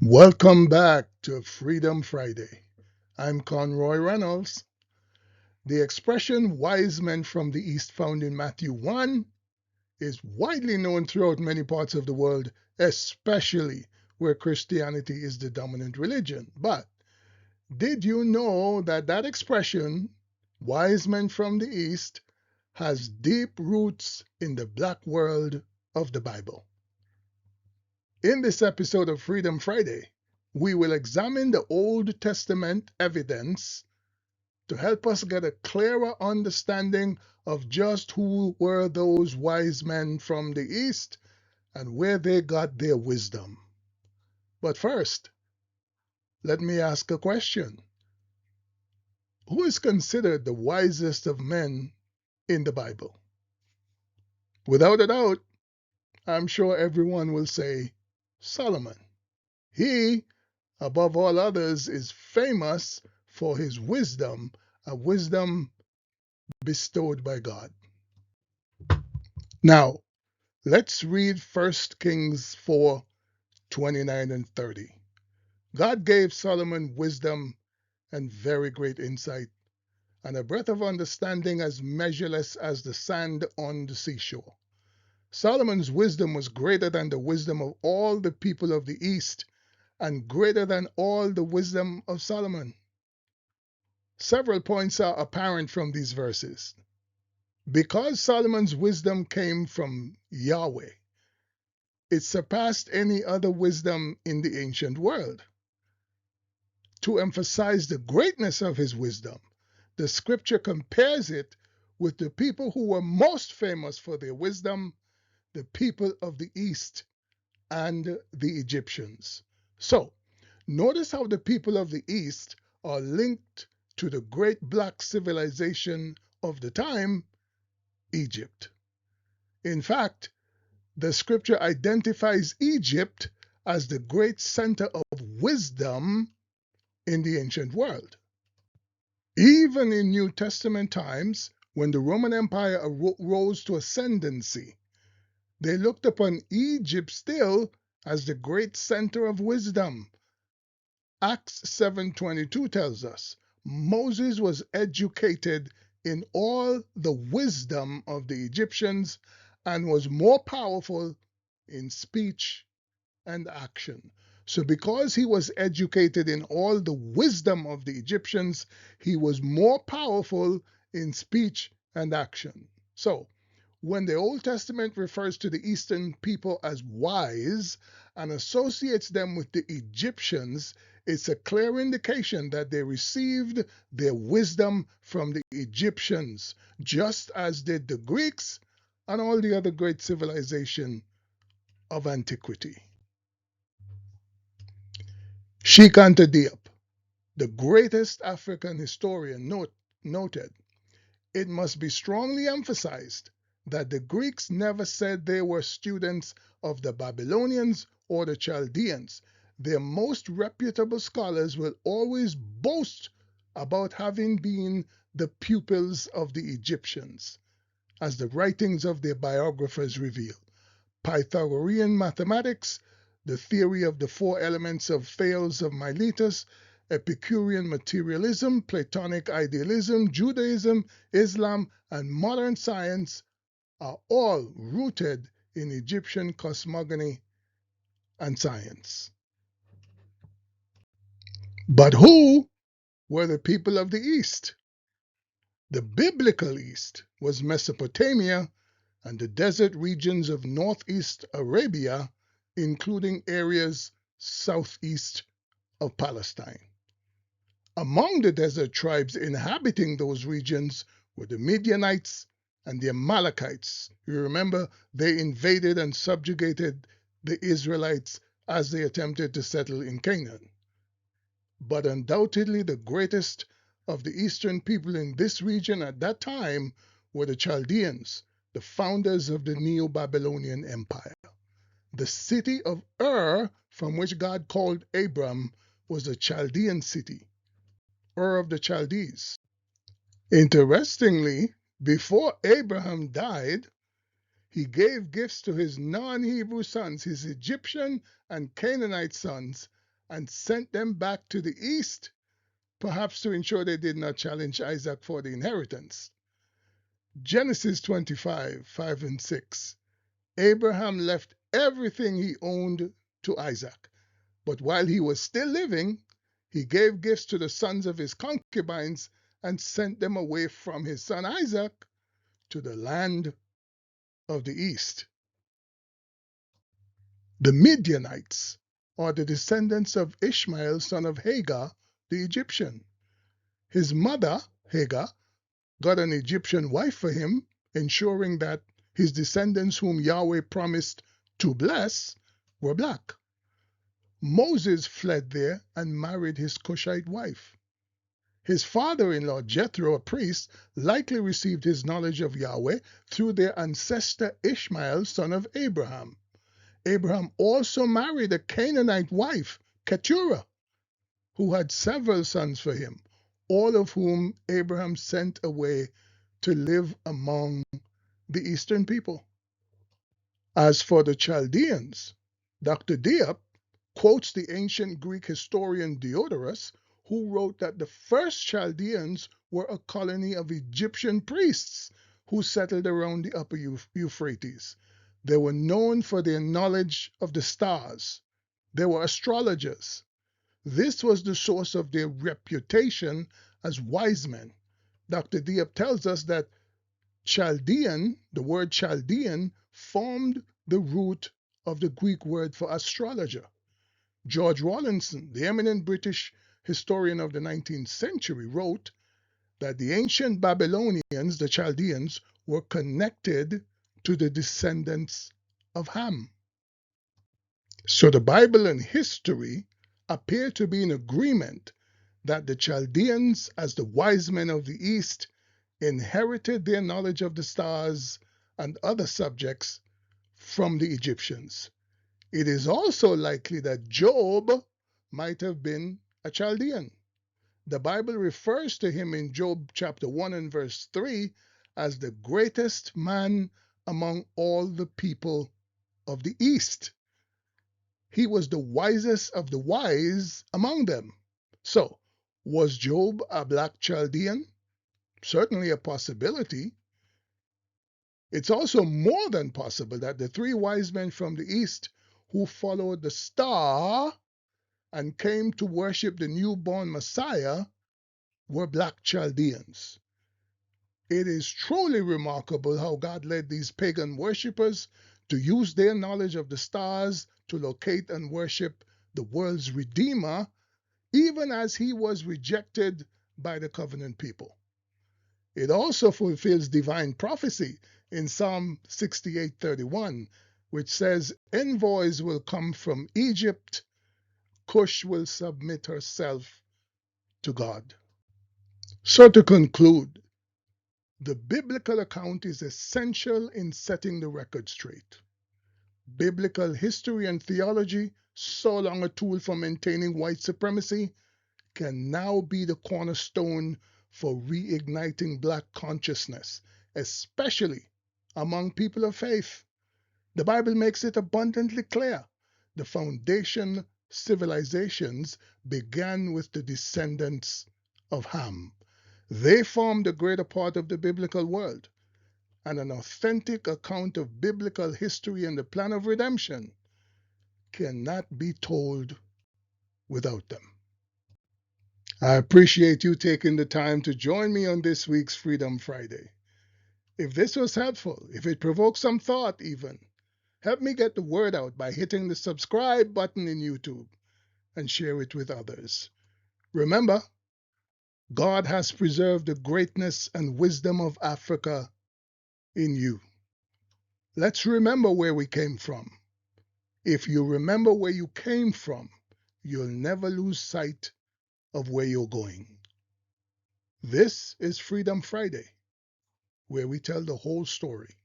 Welcome back to Freedom Friday. I'm Conroy Reynolds. The expression wise men from the East found in Matthew 1 is widely known throughout many parts of the world, especially where Christianity is the dominant religion. But did you know that expression, wise men from the East, has deep roots in the black world of the Bible? In this episode of Freedom Friday, we will examine the Old Testament evidence to help us get a clearer understanding of just who were those wise men from the East and where they got their wisdom. But first, let me ask a question. Who is considered the wisest of men in the Bible? Without a doubt, I'm sure everyone will say Solomon. He, above all others, is famous for his wisdom, a wisdom bestowed by God. Now, let's read 1 Kings 4:29 and 30. God gave Solomon wisdom and very great insight, and a breadth of understanding as measureless as the sand on the seashore. Solomon's wisdom was greater than the wisdom of all the people of the East, and greater than all the wisdom of Solomon. Several points are apparent from these verses. Because Solomon's wisdom came from Yahweh, it surpassed any other wisdom in the ancient world. To emphasize the greatness of his wisdom, the scripture compares it with the people who were most famous for their wisdom, the people of the East and the Egyptians. So, notice how the people of the East are linked to the great black civilization of the time, Egypt. In fact, the scripture identifies Egypt as the great center of wisdom in the ancient world. Even in New Testament times, when the Roman Empire rose to ascendancy, they looked upon Egypt still as the great center of wisdom. Acts 7:22 tells us Moses was educated in all the wisdom of the Egyptians and was more powerful in speech and action. So, because he was educated in all the wisdom of the Egyptians, he was more powerful in speech and action. So, when the Old Testament refers to the Eastern people as wise and associates them with the Egyptians, it's a clear indication that they received their wisdom from the Egyptians, just as did the Greeks and all the other great civilization of antiquity. Sheikh Anta Diop, the greatest African historian, noted, it must be strongly emphasized that the Greeks never said they were students of the Babylonians or the Chaldeans. Their most reputable scholars will always boast about having been the pupils of the Egyptians, as the writings of their biographers reveal. Pythagorean mathematics, the theory of the four elements of Thales of Miletus, Epicurean materialism, Platonic idealism, Judaism, Islam, and modern science are all rooted in Egyptian cosmogony and science. But who were the people of the East? The biblical East was Mesopotamia and the desert regions of northeast Arabia, including areas southeast of Palestine. Among the desert tribes inhabiting those regions were the Midianites and the Amalekites. You remember, they invaded and subjugated the Israelites as they attempted to settle in Canaan. But undoubtedly, the greatest of the eastern people in this region at that time were the Chaldeans, the founders of the Neo-Babylonian Empire. The city of Ur, from which God called Abram, was a Chaldean city, Ur of the Chaldees. Interestingly, before Abraham died, he gave gifts to his non Hebrew sons, his Egyptian and Canaanite sons, and sent them back to the east, perhaps to ensure they did not challenge Isaac for the inheritance. Genesis 25, 5 and 6. Abraham left everything he owned to Isaac, but while he was still living, he gave gifts to the sons of his concubines and sent them away from his son Isaac to the land of the east. The Midianites are the descendants of Ishmael, son of Hagar, the Egyptian. His mother, Hagar, got an Egyptian wife for him, ensuring that his descendants, whom Yahweh promised to bless, were black. Moses fled there and married his Cushite wife. His father-in-law, Jethro, a priest, likely received his knowledge of Yahweh through their ancestor Ishmael, son of Abraham. Abraham also married a Canaanite wife, Keturah, who had several sons for him, all of whom Abraham sent away to live among the eastern people. As for the Chaldeans, Dr. Diop quotes the ancient Greek historian Diodorus, who wrote that the first Chaldeans were a colony of Egyptian priests who settled around the upper Euphrates. They were known for their knowledge of the stars. They were astrologers. This was the source of their reputation as wise men. Dr. Diop tells us that Chaldean, the word Chaldean, formed the root of the Greek word for astrologer. George Rawlinson, the eminent British historian of the 19th century, wrote that the ancient Babylonians, the Chaldeans, were connected to the descendants of Ham. So the Bible and history appear to be in agreement that the Chaldeans, as the wise men of the East, inherited their knowledge of the stars and other subjects from the Egyptians. It is also likely that Job might have been a Chaldean. The Bible refers to him in Job chapter 1 and verse 3 as the greatest man among all the people of the East. He was the wisest of the wise among them. So, was Job a black Chaldean? Certainly a possibility. It's also more than possible that the three wise men from the East who followed the star and came to worship the newborn Messiah were black Chaldeans. It is truly remarkable how God led these pagan worshippers to use their knowledge of the stars to locate and worship the world's Redeemer, even as he was rejected by the covenant people. It also fulfills divine prophecy in Psalm 68:31, which says, envoys will come from Egypt, Cush will submit herself to God. So to conclude, the biblical account is essential in setting the record straight. Biblical history and theology, so long a tool for maintaining white supremacy, can now be the cornerstone for reigniting black consciousness, especially among people of faith. The Bible makes it abundantly clear. The foundation civilizations began with the descendants of Ham. They formed the greater part of the biblical world, and an authentic account of biblical history and the plan of redemption cannot be told without them. I appreciate you taking the time to join me on this week's Freedom Friday. If this was helpful, if it provoked some thought even, help me get the word out by hitting the subscribe button in YouTube and share it with others. Remember, God has preserved the greatness and wisdom of Africa in you. Let's remember where we came from. If you remember where you came from, you'll never lose sight of where you're going. This is Freedom Friday, where we tell the whole story.